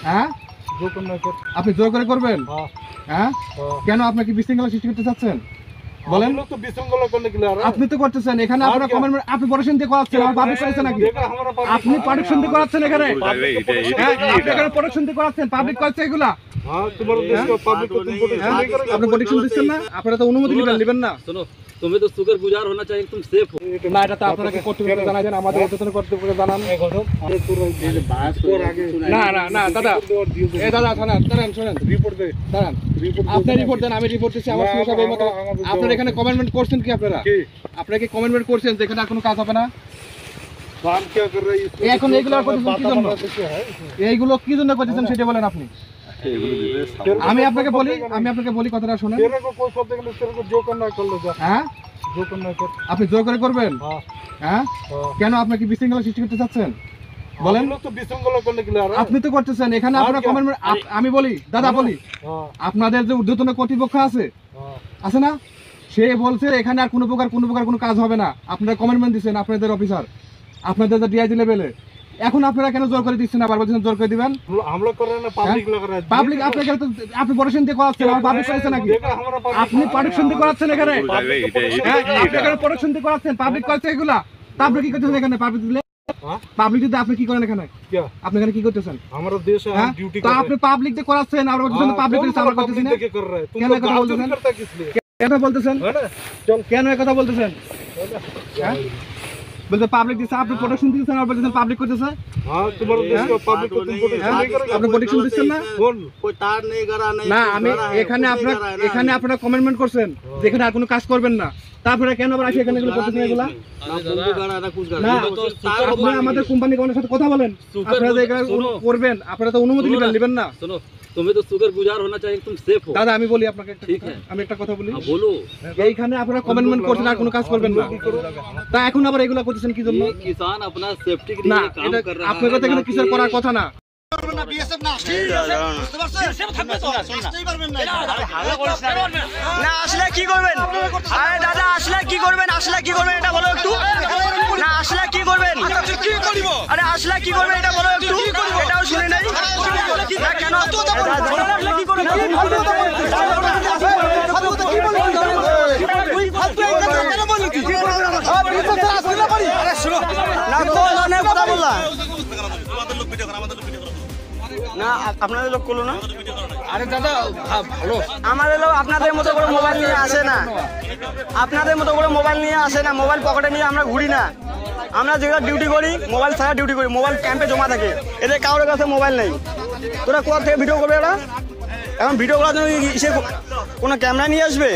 হ্যাঁ, আপনি জোর করে করবেন? হ্যাঁ, কেন আপনাকে বিশৃঙ্খলা সৃষ্টি করতে চাচ্ছেন বলেন? আপনি তো করতেছেন এখানে, আপনারা কমেন্ট, আপনি প্রোটেকশন দিয়ে করাচ্ছেন, আমার পাবলিক করেছেন নাকি? আপনি প্রোটেকশন দিয়ে করাচ্ছেন এখানে, আপনি এখানে প্রোটেকশন দিয়ে করাচ্ছেন, পাবলিক করছে এগুলা। আপনি প্রোটেকশন দিচ্ছেন না, আপনারা তো অনুমতি নেবেন না। तुम्हें तो शुक्रगुजार होना चाहिए, तुम सेफ हो। না, এটা তো আপনাকে কর্তৃপক্ষ জানাবেন, আমাদের উদ্বোধন কর্তৃপক্ষ জানান। না না না দাদা, এই দাদা দাঁড়ান, শোনেন, রিপোর্ট দেন, দাঁড়ান, আপনি রিপোর্ট দেন, আমি রিপোর্ট দিচ্ছি। আমার সঙ্গে সব এই মতো আপনারা এখানে কমেন্টমেন্ট করছেন কি? আপনারা কি কমেন্টমেন্ট করছেন যে এখানে আর কোনো কাজ হবে না? এখন এইগুলো করতেছেন কি জন্য? এইগুলো কি জন্য করতেছেন সেটা বলেন আপনি। আমি আপনাকে বলি কথাটা শুনেন। হ্যাঁ, আপনি জোর করে করবেন? হ্যাঁ, কেন আপনাকে বিশৃঙ্খলা সৃষ্টি করতে চাচ্ছেন বলেন? আপনি তো করতেছেন এখানে, আপনারা কমেন্ট, আমি বলি দাদা, বলি আপনাদের যে ঊর্ধ্বতন কর্তৃপক্ষ আছে না, সে বলছে এখানে আর কোনো প্রকার কোনো কাজ হবে না। আপনারা কমেন্টমেন্ট দিচ্ছেন, আপনাদের অফিসার, আপনাদের যে ডিআইজি লেভেলে। এখন আপনারা কেন জোর করে দিচ্ছেন? আবার বলছেন জোর করে দিবেন। পাবলিক আপনি প্রোটেকশন দিয়ে করাচ্ছেন, আমার পাবলিক করেছেন নাকি? আপনি প্রোটেকশন দিয়ে করাচ্ছেন এখানে, আপনি এখানে প্রোটেকশন দিয়ে করাচ্ছেন, পাবলিক করছে এগুলা। তা আপনি কি করতেছেন এখানে? পাবলিক দিলে পাবলিক দিতে আপনি কি করেন এখানে? আপনি এখানে কি করতেছেন? আমাদের দেশে ডিউটি তো আপনি পাবলিক দিয়ে করাচ্ছেন, আর বলছেন পাবলিক দিতে আমরা করতেছি না। কেন এই কথা বলতেছেন? কেন বলতেছেন? কেন এই কথা বলতেছেন? হ্যাঁ, বলতে পাবলিক দিচ্ছে, আপনি প্রোটেকশন দিচ্ছেন, আর বলতেছেন পাবলিক করতেছে। আপনি প্রোটেকশন দিচ্ছেন না? না, আমি এখানে আপনারা কমেন্টমেন্ট করছেন যেখানে আর কোনো কাজ করবেন না, তারপরে কেন আবার আসি এখানে এগুলো করতেছেন? এগুলা না, আপনি আমাদের কোম্পানি কোনের সাথে কথা বলেন, আপনারা যে এগুলো করবেন, আপনারা তো অনুমতি নেবেন না। तुम्हें तो शुक्रगुजार होना चाहिए, तुम सेफ हो। দাদা আমি বলি আপনাকে, আমি একটা কথা বলি, বলো, এইখানে আপনারা কমেন্টমেন্ট করছেন আর কোনো কাজ করবেন না, তা এখন আবার এগুলো করতেছেন কি জন্য? किसान अपना सेफ्टी के लिए काम कर रहा है। আপনাদের তো এখানে কিসের করার কথা না। আসলে কি করবেন? আরে দাদা, আসলে কি করবেন? আসলে কি করবেন এটা বলো একটু। না, আসলে কি করবেন? আরে আসলে কি করবেন এটা বলো একটু, এটাও শুনে নাই। কেন কি করবেন? না, আপনাদের লোক করলো না। আরে দাদা ভালো, আমাদের লোক আপনাদের মতো করে মোবাইল নিয়ে আসে না, আপনাদের মতো করে মোবাইল নিয়ে আসে না, মোবাইল পকেটে নিয়ে আমরা ঘুরি না। আমরা যেগুলো ডিউটি করি, মোবাইল ছাড়া ডিউটি করি, মোবাইল ক্যাম্পে জমা থাকে। এদের কারোর কাছে মোবাইল নেই। তোরা কোথা থেকে ভিডিও করবে? ওরা এখন ভিডিও করার জন্য সে কোনো ক্যামেরা নিয়ে আসবে?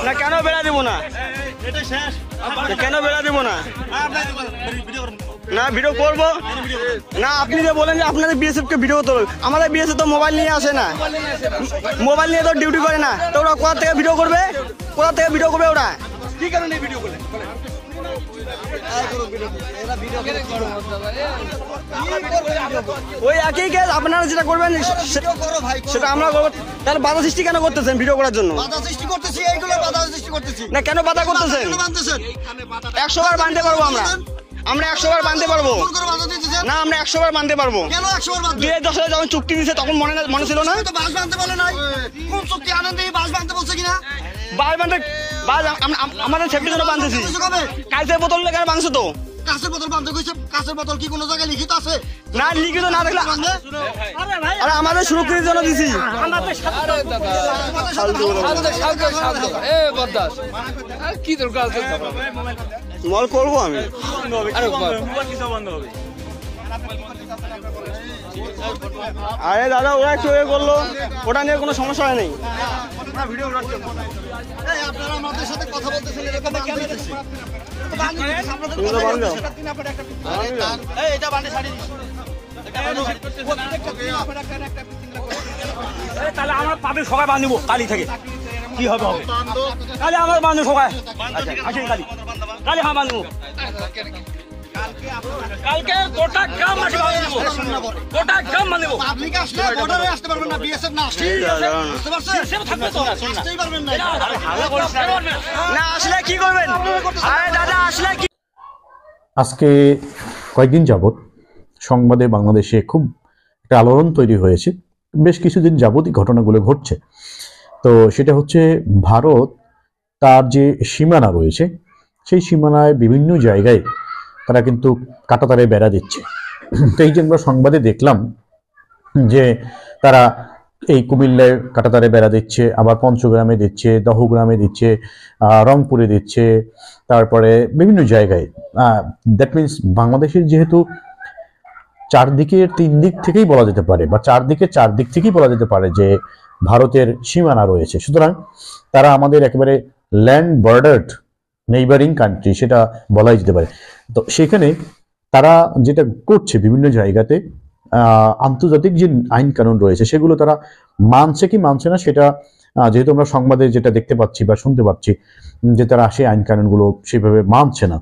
না, কেন বেড়া দিব না? কেন বেড়া দিব না? না, ভিডিও করবো না। আপনি যে বলেন যে আপনাদের বিএসএফ কে ভিডিও তোল, আমাদের বিএসএফ তো মোবাইল নিয়ে আসে না, মোবাইল নিয়ে তো ডিউটি করে না। তো ওরা কোথা থেকে ভিডিও করবে? কোথা থেকে ভিডিও করবে ওরা? কি কারণে ভিডিও করলে? ওই একই কেস, আপনারা যেটা করবেন সেটা আমরা করবো। তাহলে বাধা সৃষ্টি কেন করতেছেন ভিডিও করার জন্য? না, কেন বাধা করতেছেন? 100 বার বাঁধতে পারবো আমরা 100 বার বাঁধতে পারবো না, আমরা 100 বার বাঁধতে পারবো। 2010 সালে যখন চুক্তি দিয়েছে তখন মনে ছিল না? আমাদের সেফটির জন্য বাঁধতেছি। কাঁচের বোতল লেগে বাঁধছে তো। কাঁচের বোতল বাঁধতে গেছে, কাঁচের বোতল কি কোনো জায়গায় লিখিত আছে? না, লিখিত না থাকলে আরে আমাদের সুরক্ষিত জন্য দিছি। মল করবো আমি। আরে দাদা, ওরা একটু করলো, ওটা নিয়ে কোনো সমস্যা হয় নাই। আপনারা আমাদের সাথে কথা বলতেছেন, এরকম তাহলে আমরা পাবে সবাই বাঁধিব কালি থেকে। কি হবে হবে কালি আমার বাঁধবো সবাই। কালি হ্যাঁ বাঁধবো। কালকে গোটা গ্রাম মাটি বানিয়ে দেবো, গোটা গ্রাম বানিয়ে দেবো। আপনি কি আসলে বর্ডারে আসতে পারবেন না, বিএসএফ না আসলে বুঝতে পারছেন? BSF থাকবে তো, আসতেই পারবেন না। না আসলে কি করবেন? আরে দাদা আসলে কি? আজকে কয়েকদিন যাবৎ সংবাদে বাংলাদেশে খুব একটা আলোড়ন তৈরি হয়েছে। বেশ কিছুদিন যাবতই ঘটনাগুলো ঘটছে। তো সেটা হচ্ছে ভারত তার যে সীমানা রয়েছে সেই সীমানায় বিভিন্ন জায়গায় তারা কিন্তু কাঁটাতারে বেড়া দিচ্ছে। তো এই যে আমরা সংবাদে দেখলাম যে তারা এই কুমিল্লায় কাঁটাতারে বেড়া দিচ্ছে, আবার পঞ্চগ্রামে দিচ্ছে, দহগ্রামে দিচ্ছে, রংপুরে দিচ্ছে, তারপরে বিভিন্ন জায়গায়। দ্যাট মিনস বাংলাদেশের যেহেতু চারদিকের তিন দিক থেকেই বলা যেতে পারে, বা চার দিক থেকেই বলা যেতে পারে যে ভারতের সীমানা রয়েছে, সুতরাং তারা আমাদের একেবারে ল্যান্ড বর্ডার্ড নেইবারিং কান্ট্রি, সেটা বলাই যেতে পারে। তো সেখানে তারা যেটা করছে বিভিন্ন জায়গাতে আন্তর্জাতিক যে আইন কানুন রয়েছে সেগুলো তারা মানছে কি মানছে না সেটা যেহেতু আমরা সংবাদে যেটা দেখতে পাচ্ছি বা শুনতে পাচ্ছি যে তারা সেই আইন কানুনগুলো সেভাবে মানছে না।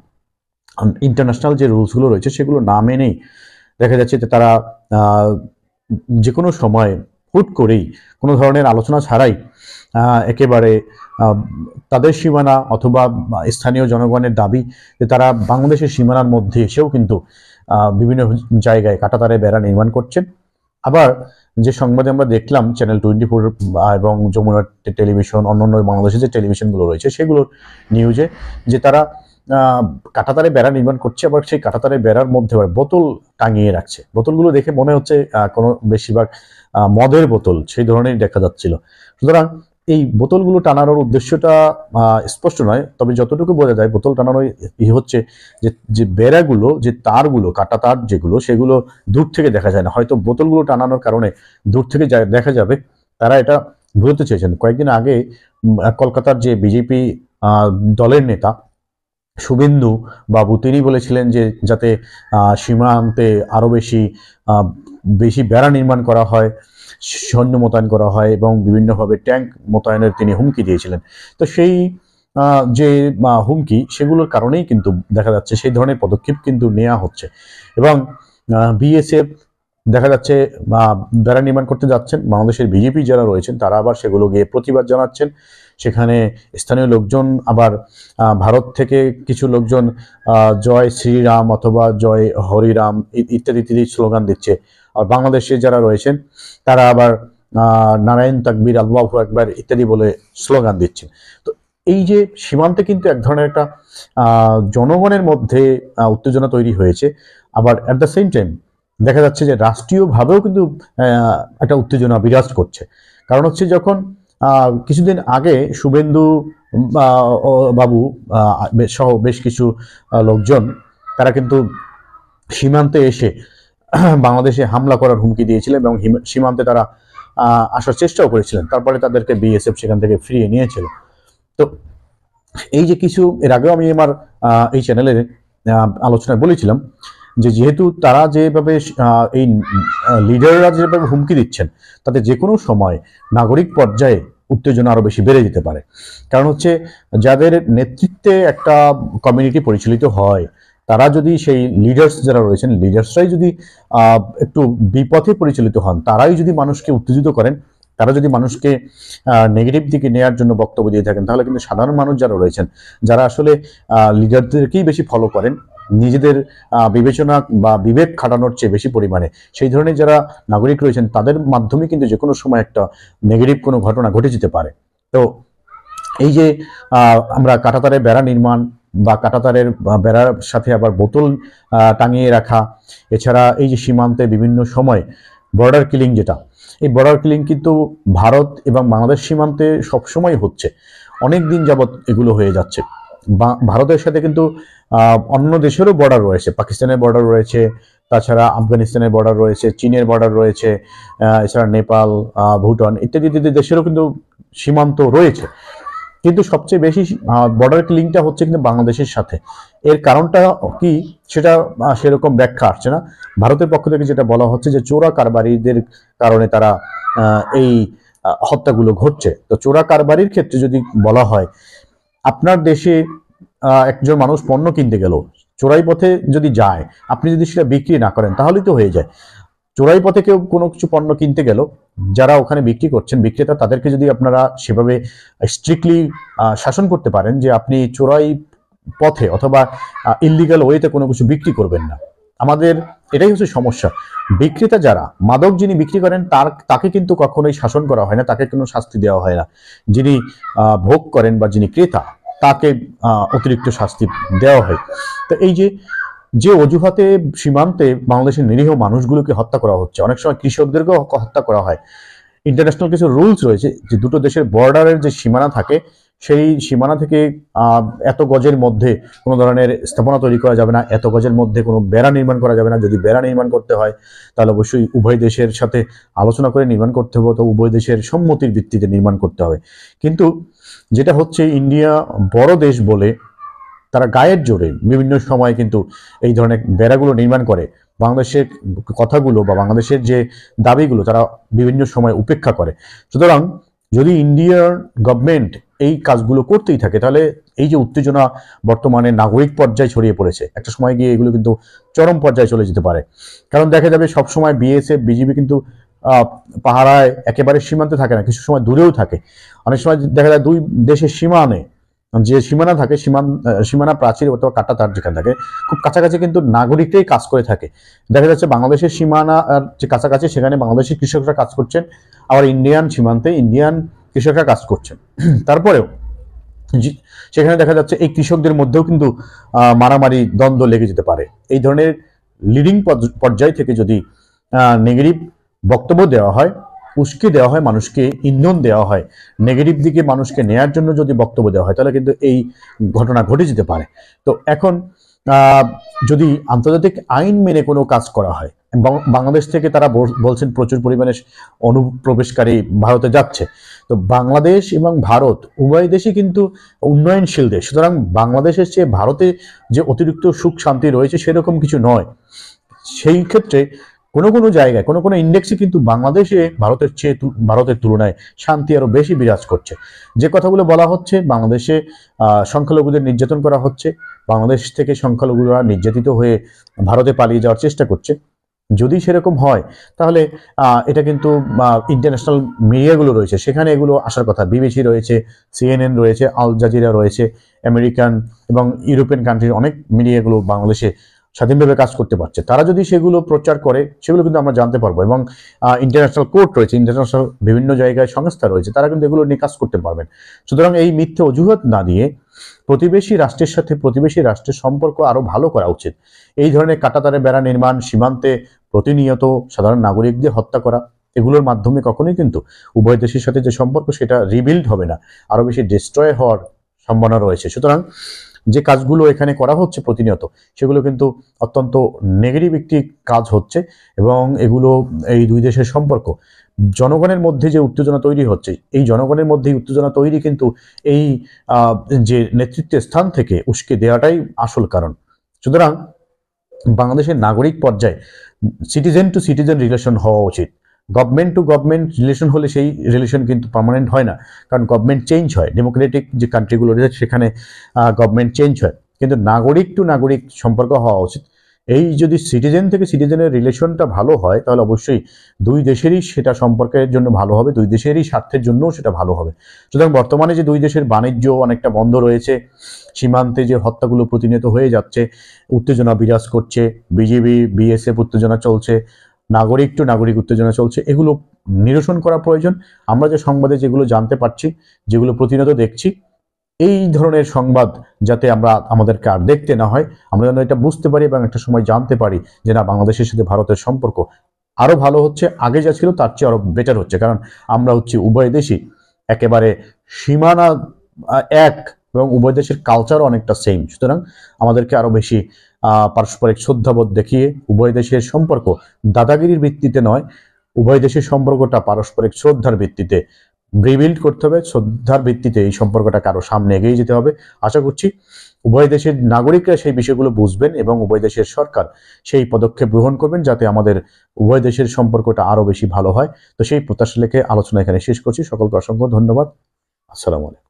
ইন্টারন্যাশনাল যে রুলসগুলো রয়েছে সেগুলো না মেনেই দেখা যাচ্ছে যে তারা যে কোনো সময় হুট করেই কোনো ধরনের আলোচনা ছাড়াই একেবারে তাদের সীমানা অথবা স্থানীয় জনগণের দাবি যে তারা বাংলাদেশের সীমানার মধ্যে এসেও কিন্তু বিভিন্ন জায়গায় কাঁটাতারে বেড়া নির্মাণ করছেন। আবার যে সংবাদে আমরা দেখলাম চ্যানেল 24 এবং যমুনা টেলিভিশন, অন্যান্য বাংলাদেশের যে টেলিভিশনগুলো রয়েছে সেগুলোর নিউজে যে তারা কাঁটাতারে বেড়া নির্মাণ করছে, আবার সেই কাঁটাতারে বেড়ার মধ্যে বোতল টাঙিয়ে রাখছে। বোতলগুলো দেখে মনে হচ্ছে কোনো বেশিরভাগ মদের বোতল সেই ধরনের দেখা যাচ্ছিল। সুতরাং এই বোতলগুলো টানানোর উদ্দেশ্যটা স্পষ্ট নয়, তবে যতটুকু বোঝা যায় বোতল টানানোর হচ্ছে যে বেড়াগুলো, যে তারগুলো, কাটা তার যেগুলো, সেগুলো দূর থেকে দেখা যায় না। হয়তো বোতলগুলো টানানোর কারণে দূর থেকে দেখা যাবে, তারা এটা বুঝতে চেয়েছেন। কয়েকদিন আগে কলকাতার যে বিজেপি দলের নেতা শুভেন্দু বাবু তিনি বলেছিলেন যে যাতে সীমান্তে আরো বেশি বেড়া নির্মাণ করা হয়, সৈন্য মোতায়েন করা হয় এবং বিভিন্নভাবে ট্যাঙ্ক মোতায়েনের তিনি হুমকি দিয়েছিলেন। তো সেই যে হুমকি সেগুলোর কারণেই কিন্তু দেখা যাচ্ছে সেই ধরনের পদক্ষেপ কিন্তু নেওয়া হচ্ছে। এবং বিএসএফ দেখা যাচ্ছে বেড়া নির্মাণ করতে যাচ্ছেন, বাংলাদেশের বিজেপি যারা রয়েছেন তারা আবার সেগুলো গিয়ে প্রতিবাদ জানাচ্ছেন। সেখানে স্থানীয় লোকজন আবার ভারত থেকে কিছু লোকজন জয় শ্রীরাম অথবা জয় হরিরাম ইত্যাদি ইত্যাদি স্লোগান দিচ্ছে, আর বাংলাদেশে যারা রয়েছেন তারা আবার নারায়ণ তাকবীর, আল্লাহু আকবার ইত্যাদি বলে স্লোগান দিচ্ছেন। তো এই যে সীমান্তে কিন্তু এক ধরনের একটা জনগণের মধ্যে উত্তেজনা তৈরি হয়েছে, আবার অ্যাট দ্য সেম টাইম দেখা যাচ্ছে যে রাষ্ট্রীয়ভাবেও কিন্তু একটা উত্তেজনা বিরাজ করছে। কারণ হচ্ছে যখন কিছুদিন আগে শুভেন্দু বাবু সহ বেশ কিছু লোকজন তারা কিন্তু সীমান্তে এসে বাংলাদেশে হামলা করার হুমকি দিয়েছিলেন এবং সীমান্তে তারা আসার চেষ্টাও করেছিলেন, তারপরে তাদেরকে বিএসএফ সেখান থেকে ফিরিয়ে নিয়েছিল। তো এই যে কিছু এর আগেও আমি আমার এই চ্যানেলের আলোচনায় বলেছিলাম যে যেহেতু তারা যেভাবে এই লিডাররা যেভাবে হুমকি দিচ্ছেন তাতে যে কোনো সময় নাগরিক পর্যায়ে উত্তেজনা আরো বেশি বেড়ে যেতে পারে। কারণ হচ্ছে যাদের নেতৃত্বে একটা কমিউনিটি পরিচালিত হয় তারা যদি সেই লিডার্স যারা রয়েছেন লিডার্সরাই যদি একটু বিপথে পরিচালিত হন, তারাই যদি মানুষকে উত্তেজিত করেন, তারা যদি মানুষকে নেগেটিভ দিকে নেওয়ার জন্য বক্তব্য দিয়ে থাকেন, তাহলে কিন্তু সাধারণ মানুষ যারা রয়েছেন যারা আসলে লিডারদেরকেই বেশি ফলো করেন, নিজেদের বিবেচনা বা বিবেক খাটানোর চেয়ে বেশি পরিমাণে সেই ধরনের যারা নাগরিক রয়েছেন তাদের মাধ্যমে কিন্তু যে কোনো সময় একটা নেগেটিভ কোনো ঘটনা ঘটে যেতে পারে। তো এই যে আমরা কাঁটাতারে বেড়া নির্মাণ বা কাঁটাতারের বেড়ার সাথে আবার বোতল টাঙিয়ে রাখা, এছাড়া এই যে সীমান্তে বিভিন্ন সময় বর্ডার কিলিং, যেটা এই বর্ডার কিলিং কিন্তু ভারত এবং বাংলাদেশ সীমান্তে সবসময় হচ্ছে, অনেক দিন যাবৎ এগুলো হয়ে যাচ্ছে। ভারতের সাথে কিন্তু অন্য দেশেরও বর্ডার রয়েছে, পাকিস্তানের বর্ডার রয়েছে, তাছাড়া আফগানিস্তানের বর্ডার রয়েছে, চীনের বর্ডার রয়েছে, এছাড়া নেপাল, ভুটান ইত্যাদি ইত্যাদি দেশেরও কিন্তু সীমান্ত রয়েছে। কিন্তু সবচেয়ে বেশি বর্ডার কিলিংটা হচ্ছে কিন্তু বাংলাদেশের সাথে। এর কারণটা কি সেটা সেরকম ব্যাখ্যা আসছে না। ভারতের পক্ষ থেকে যেটা বলা হচ্ছে যে চোরা কারবারিদের কারণে তারা এই হত্যাগুলো ঘটছে। তো চোরা কারবারির ক্ষেত্রে যদি বলা হয়, আপনার দেশে একজন মানুষ পণ্য কিনতে গেল, চোরাই পথে যদি যায়, আপনি যদি সেটা বিক্রি না করেন তাহলেই তো হয়ে যায়। চোরাই পথে কেউ কোনো কিছু পণ্য কিনতে গেল, যারা ওখানে বিক্রি করছেন বিক্রেতা, তাদেরকে যদি আপনারা সেভাবে স্ট্রিক্টলি শাসন করতে পারেন যে আপনি চোরাই পথে অথবা ইললিগাল ওয়েতে কোনো কিছু বিক্রি করবেন না। আমাদের এটাই হচ্ছে সমস্যা। বিক্রেতা যারা মাদক যিনি বিক্রি করেন তাকে কিন্তু কখনোই শাসন করা হয় না, তাকে কোনো শাস্তি দেওয়া হয় না। যিনি ভোগ করেন বা যিনি ক্রেতা তাকে অতিরিক্ত শাস্তি দেওয়া হয়। তো এই যে অজুহাতে সীমান্তে বাংলাদেশের নিরীহ মানুষগুলোকে হত্যা করা হচ্ছে, অনেক সময় কৃষকদেরকেও হত্যা করা হয়। ইন্টারন্যাশনাল কিছু রুলস রয়েছে যে দুটো দেশের বর্ডারের যে সীমানা থাকে, সেই সীমানা থেকে এত গজের মধ্যে কোনো ধরনের স্থাপনা তৈরি করা যাবে না, এত গজের মধ্যে কোনো বেড়া নির্মাণ করা যাবে না। যদি বেড়া নির্মাণ করতে হয় তাহলে অবশ্যই উভয় দেশের সাথে আলোচনা করে নির্মাণ করতে হবে, তো উভয় দেশের সম্মতির ভিত্তিতে নির্মাণ করতে হবে। কিন্তু যেটা হচ্ছে, ইন্ডিয়া বড় দেশ বলে তারা গায়ের জোরে বিভিন্ন সময় কিন্তু এই ধরনের বেড়াগুলো নির্মাণ করে। বাংলাদেশের কথাগুলো বা বাংলাদেশের যে দাবিগুলো তারা বিভিন্ন সময় উপেক্ষা করে। সুতরাং যদি ইন্ডিয়ার গভর্নমেন্ট এই কাজগুলো করতেই থাকে, তাহলে এই যে উত্তেজনা বর্তমানে নাগরিক পর্যায়ে ছড়িয়ে পড়েছে, একটা সময় গিয়ে এগুলো কিন্তু চরম পর্যায়ে চলে যেতে পারে। কারণ দেখা যাবে সবসময় বিএসএফ বিজিবি কিন্তু পাহারায় একেবারে সীমান্তে থাকে না, কিছু সময় দূরেও থাকে। অনেক সময় দেখা যায় দুই দেশের সীমানে যে সীমানা থাকে, সীমানা প্রাচীর অথবা কাঁটাতার যেখানে থাকে, খুব কাছাকাছি কিন্তু নাগরিকরাই কাজ করে থাকে। দেখা যাচ্ছে বাংলাদেশের সীমানা যে কাছাকাছি সেখানে বাংলাদেশের কৃষকরা কাজ করছেন, আবার ইন্ডিয়ান সীমান্তে ইন্ডিয়ান কৃষকরা কাজ করছেন। তারপরেও সেখানে দেখা যাচ্ছে এই কৃষকদের মধ্যেও কিন্তু মারামারি দ্বন্দ্ব লেগে যেতে পারে। এই ধরনের লিডিং পর্যায় থেকে যদি নেগেটিভ বক্তব্য দেওয়া হয়, উস্কে দেওয়া হয়, মানুষকে ইন্ধন দেওয়া হয়, নেগেটিভ দিকে মানুষকে নেয়ার জন্য যদি বক্তব্য দেওয়া হয়, তাহলে কিন্তু এই ঘটনা ঘটে যেতে পারে। তো এখন যদি আন্তর্জাতিক আইন মেনে কোনো কাজ করা হয়, বাংলাদেশ থেকে তারা বলছেন প্রচুর পরিমাণে অনুপ্রবেশকারী ভারতে যাচ্ছে, তো বাংলাদেশ এবং ভারত উভয় দেশই কিন্তু উন্নয়নশীল দেশ। সুতরাং বাংলাদেশের চেয়ে ভারতে যে অতিরিক্ত সুখ শান্তি রয়েছে সেরকম কিছু নয়। সেই ক্ষেত্রে কোনো জায়গায় কোনো ইন্ডেক্সে কিন্তু বাংলাদেশে ভারতের তুলনায় শান্তি আরো বেশি বিরাজ করছে। যে কথাগুলো বলা হচ্ছে, বাংলাদেশে সংখ্যালঘুদের নির্যাতন করা হচ্ছে, বাংলাদেশ থেকে সংখ্যালঘুরা নির্যাতিত হয়ে ভারতে পালিয়ে যাওয়ার চেষ্টা করছে, যদি সেরকম হয় তাহলে এটা কিন্তু ইন্টারন্যাশনাল মিডিয়াগুলো রয়েছে সেখানে এগুলো আসার কথা। বিবিসি রয়েছে, CNN রয়েছে, আল জাজিরা রয়েছে, আমেরিকান এবং ইউরোপিয়ান কান্ট্রির অনেক মিডিয়াগুলো বাংলাদেশে স্বাধীনভাবে কাজ করতে পারছে। তারা যদি সেগুলো প্রচার করে সেগুলো কিন্তু আমরা জানতে পারবো, এবং ইন্টারন্যাশনাল কোর্ট রয়েছে, ইন্টারন্যাশনাল বিভিন্ন জায়গায় সংস্থা রয়েছে, তারা কিন্তু এগুলো নিয়ে কাজ করতে পারবেন। সুতরাং এই মিথ্যে অজুহাত না দিয়ে প্রতিবেশী রাষ্ট্রের সাথে প্রতিবেশী রাষ্ট্রের সম্পর্ক আরো ভালো করা উচিত। এই ধরনের কাঁটাতারে বেড়া নির্মাণ, সীমান্তে প্রতিনিয়ত সাধারণ নাগরিকদের হত্যা করা, এগুলোর মাধ্যমে কখনোই কিন্তু উভয় দেশের সাথে যে সম্পর্ক সেটা রিবিল্ড হবে না, আরো বেশি ডিস্ট্রয় হওয়ার সম্ভাবনা রয়েছে। সুতরাং যে কাজগুলো এখানে করা হচ্ছে প্রতিনিয়ত, সেগুলো কিন্তু অত্যন্ত নেগেটিভ একটি কাজ হচ্ছে, এবং এগুলো এই দুই দেশের সম্পর্ক, জনগণের মধ্যে যে উত্তেজনা তৈরি হচ্ছে, এই জনগণের মধ্যে উত্তেজনা তৈরি কিন্তু এই যে নেতৃত্বের স্থান থেকে উস্কে দেওয়াটাই আসল কারণ। সুতরাং বাংলাদেশের নাগরিক পর্যায়ে সিটিজেন টু সিটিজেন রিলেশন হওয়া উচিত। গভর্নমেন্ট টু গভর্নমেন্ট রিলেশন হলে সেই রিলেশন কিন্তু পার্মানেন্ট হয় না, কারণ গভর্নমেন্ট চেঞ্জ হয়। ডেমোক্রেটিক যে কান্ট্রিগুলো রয়েছে সেখানে গভর্নমেন্ট চেঞ্জ হয়, কিন্তু নাগরিক টু নাগরিক সম্পর্ক হওয়া উচিত। এই যদি সিটিজেন থেকে সিটিজেনের রিলেশনটা ভালো হয় তাহলে অবশ্যই দুই দেশেরই সেটা সম্পর্কের জন্য ভালো হবে, দুই দেশেরই স্বার্থের জন্যও সেটা ভালো হবে। সুতরাং বর্তমানে যে দুই দেশের বাণিজ্য অনেকটা বন্ধ রয়েছে, সীমান্তে যে হত্যাগুলো প্রতিনিয়ত হয়ে যাচ্ছে, উত্তেজনা বিরাজ করছে, বিজিবি বিএসএফ উত্তেজনা চলছে, নাগরিক টু নাগরিক উত্তেজনা চলছে, এগুলো নিরসন করা প্রয়োজন। আমরা যে সংবাদে যেগুলো জানতে পারছি, যেগুলো প্রতিনিয়ত দেখছি, এই ধরনের সংবাদ যাতে আমাদেরকে আর দেখতে না হয়, আমরা যেন এটা বুঝতে পারি এবং একটা সময় জানতে পারি যে না, বাংলাদেশের সাথে ভারতের সম্পর্ক আরো ভালো হচ্ছে, আগে যা ছিল তার চেয়ে আরো বেটার হচ্ছে, কারণ আমরা হচ্ছে উভয় দেশই একেবারে সীমানা এক, এবং উভয় দেশের কালচারও অনেকটা সেম। সুতরাং আমাদেরকে আরো বেশি পারস্পরিক শ্রদ্ধাবোধ দেখিয়ে উভয় দেশের সম্পর্ক দাদাগিরির ভিত্তিতে নয়, উভয় দেশের সম্পর্কটা পারস্পরিক শ্রদ্ধার ভিত্তিতে রিবিল্ড করতে হবে। শ্রদ্ধার ভিত্তিতে এই সম্পর্কটাকে আরো সামনে এগিয়ে যেতে হবে। আশা করছি উভয় দেশের নাগরিকরা সেই বিষয়গুলো বুঝবেন এবং উভয় দেশের সরকার সেই পদক্ষেপ গ্রহণ করবেন যাতে আমাদের উভয় দেশের সম্পর্কটা আরো বেশি ভালো হয়। তো সেই প্রত্যাশা রেখে আলোচনা এখানে শেষ করছি। সকলকে অসংখ্য ধন্যবাদ। আসসালামু আলাইকুম।